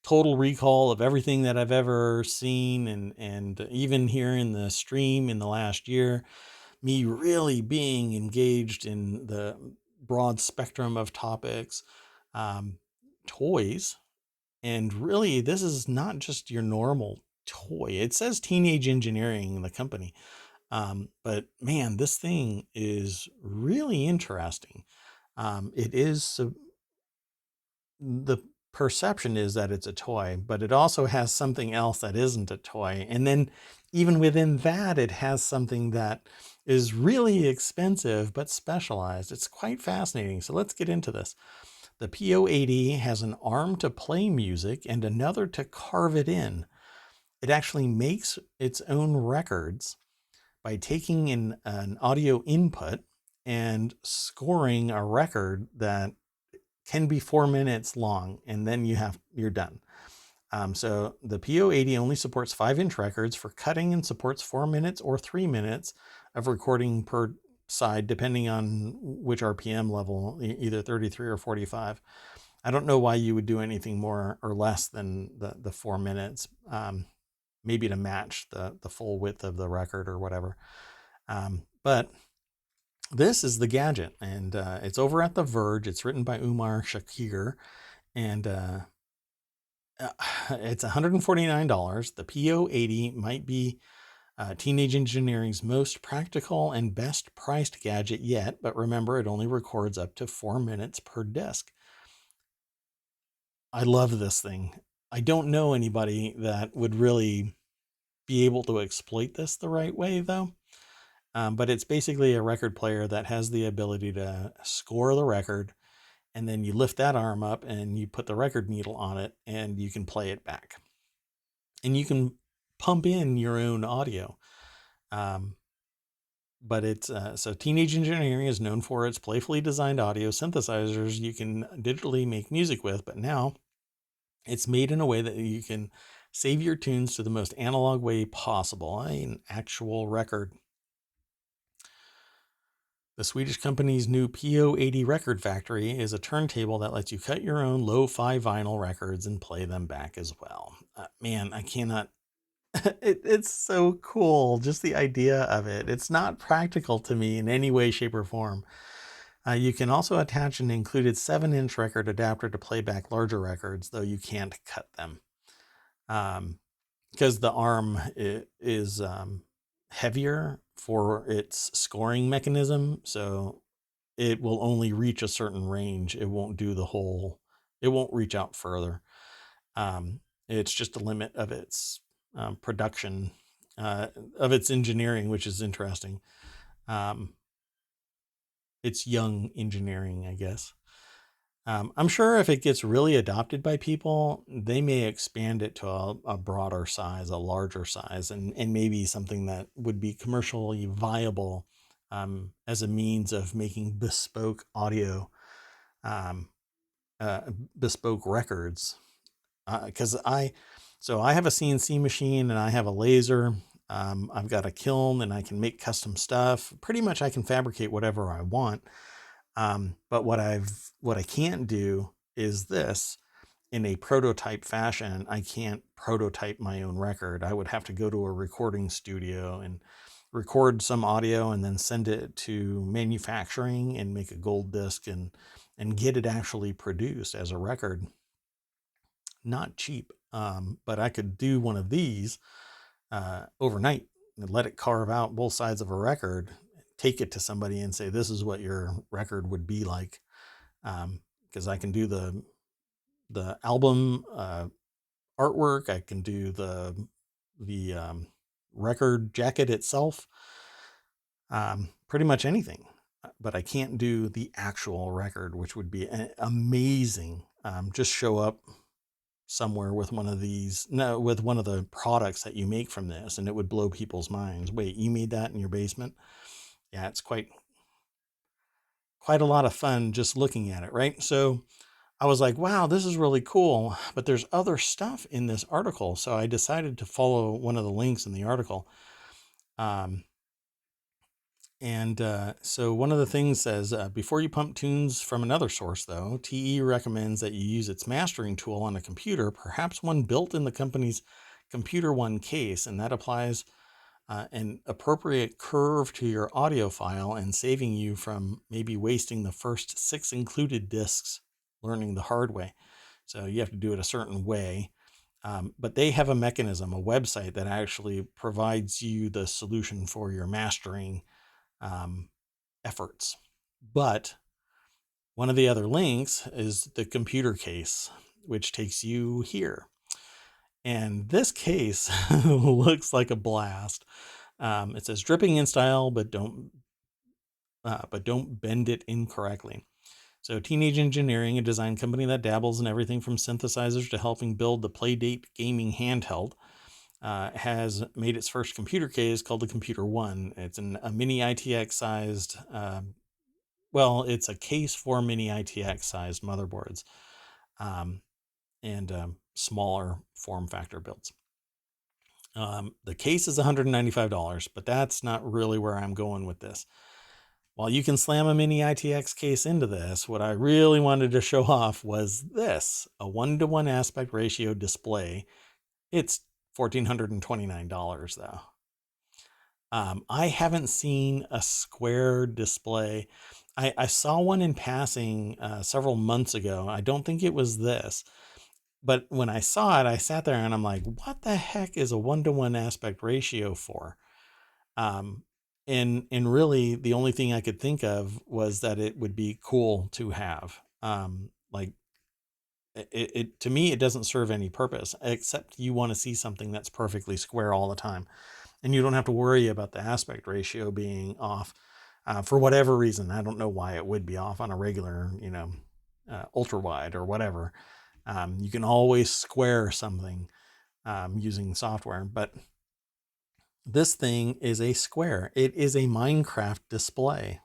S1: total recall of everything that I've ever seen, and even here in the stream in the last year, me really being engaged in the broad spectrum of topics, toys, and really this is not just your normal toy. It says Teenage Engineering, the company, but man, this thing is really interesting. It is the perception is that it's a toy, but it also has something else that isn't a toy. And then even within that, it has something that is really expensive but specialized. It's quite fascinating. So let's get into this. The PO80 has an arm to play music and another to carve it in. It actually makes its own records by taking in an audio input and scoring a record that can be 4 minutes long, and then you're done. So the PO80 only supports 5-inch records for cutting and supports 4 minutes or 3 minutes of recording per side, depending on which RPM level, either 33 or 45. I don't know why you would do anything more or less than the 4 minutes, maybe to match the full width of the record or whatever. But this is the gadget, and it's over at The Verge. It's written by Umar Shakir, and it's $149. The PO80 might be Teenage Engineering's most practical and best priced gadget yet, but remember, it only records up to 4 minutes per disc. I love this thing. I don't know anybody that would really be able to exploit this the right way, though. But it's basically a record player that has the ability to score the record, and then you lift that arm up and you put the record needle on it and you can play it back. And you can pump in your own audio. But it's so Teenage Engineering is known for its playfully designed audio synthesizers you can digitally make music with, but now it's made in a way that you can save your tunes to the most analog way possible, an actual record. The Swedish company's new PO80 record factory is a turntable that lets you cut your own lo-fi vinyl records and play them back as well. Man, I cannot. It's so cool, just the idea of it. It's not practical to me in any way, shape, or form. You can also attach an included 7-inch record adapter to play back larger records, though you can't cut them. Because the arm is heavier for its scoring mechanism, so it will only reach a certain range. It won't do the whole, it won't reach out further. It's just a limit of its production, of its engineering, which is interesting. It's young engineering, I guess. I'm sure if it gets really adopted by people, they may expand it to a broader size, a larger size, and maybe something that would be commercially viable as a means of making bespoke audio, bespoke records because so I have a CNC machine and I have a laser. I've got a kiln and I can make custom stuff. Pretty much I can fabricate whatever I want. But what I can't do is this in a prototype fashion. I can't prototype my own record. I would have to go to a recording studio and record some audio and then send it to manufacturing and make a gold disc and get it actually produced as a record. Not cheap. But I could do one of these overnight and let it carve out both sides of a record, take it to somebody and say, this is what your record would be like. Because I can do the album artwork. I can do the record jacket itself. Pretty much anything. But I can't do the actual record, which would be amazing. Just show up somewhere with one of these, no, with one of the products that you make from this, and it would blow people's minds. Wait, you made that in your basement? Yeah, it's quite a lot of fun just looking at it, right? So I was like, wow, this is really cool, but there's other stuff in this article. So I decided to follow one of the links in the article. So one of the things says, before you pump tunes from another source, though, TE recommends that you use its mastering tool on a computer, perhaps one built in the company's Computer One case, and that applies an appropriate curve to your audio file and saving you from maybe wasting the first 6 included discs learning the hard way. So you have to do it a certain way. But they have a mechanism, a website that actually provides you the solution for your mastering efforts. But one of the other links is the computer case, which takes you here. And this case looks like a blast. It says dripping in style, but don't bend it incorrectly. So Teenage Engineering, a design company that dabbles in everything from synthesizers to helping build the Playdate gaming handheld, has made its first computer case called the Computer One. It's a mini ITX sized, it's a case for mini ITX sized motherboards, and smaller form factor builds. The case is $195, but that's not really where I'm going with this. While you can slam a mini ITX case into this, what I really wanted to show off was this, a 1-to-1 aspect ratio display. It's $1,429 though. I haven't seen a square display. I saw one in passing several months ago. I don't think it was this, but when I saw it, I sat there and I'm like, what the heck is a 1-to-1 aspect ratio for? And really the only thing I could think of was that it would be cool to have. To me, it doesn't serve any purpose except you want to see something that's perfectly square all the time. And you don't have to worry about the aspect ratio being off for whatever reason. I don't know why it would be off on a regular, ultra wide or whatever. You can always square something using software, but this thing is a square. It is a Minecraft display.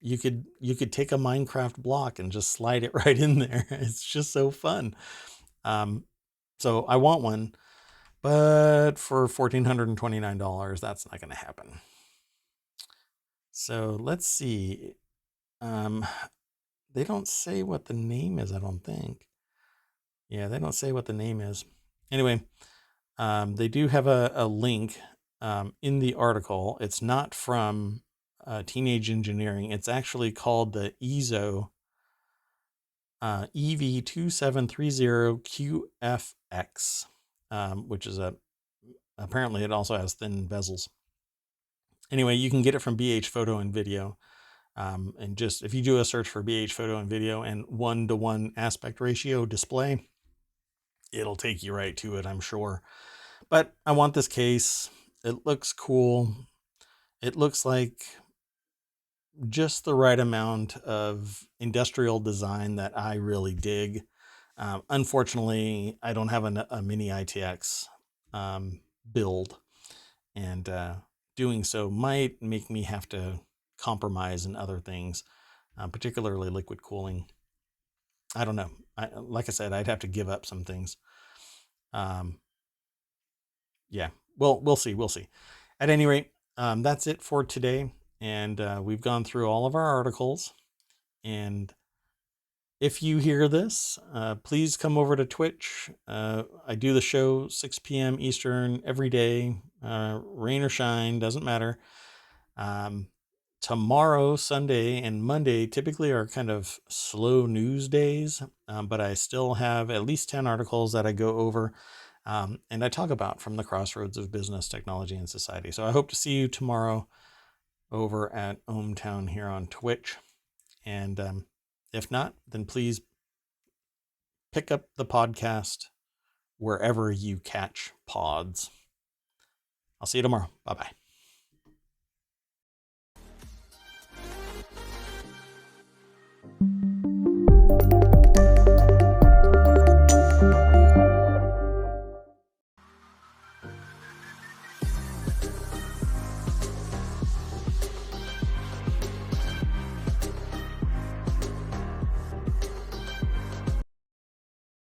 S1: You could take a Minecraft block and just slide it right in there. It's just so fun. So I want one, but for $1,429, that's not going to happen. So let's see. They don't say what the name is, I don't think. Yeah, they don't say what the name is. Anyway, they do have a link in the article. It's not from Teenage Engineering. It's actually called the EZO EV2730QFX, which is apparently it also has thin bezels. Anyway, you can get it from BH Photo and Video. And just if you do a search for BH Photo and Video and 1-to-1 aspect ratio display, it'll take you right to it, I'm sure. But I want this case. It looks cool. It looks like just the right amount of industrial design that I really dig. Unfortunately, I don't have a mini ITX build, and doing so might make me have to compromise in other things, particularly liquid cooling. I don't know. like I said, I'd have to give up some things. Yeah, we'll see. We'll see. At any rate, that's it for today. And we've gone through all of our articles. And if you hear this, please come over to Twitch. I do the show 6 p.m. Eastern every day, rain or shine, doesn't matter. Tomorrow, Sunday, and Monday typically are kind of slow news days, but I still have at least 10 articles that I go over and I talk about from the crossroads of business, technology, and society. So I hope to see you tomorrow over at ohmTown here on Twitch. And if not, then please pick up the podcast wherever you catch pods. I'll see you tomorrow. Bye bye.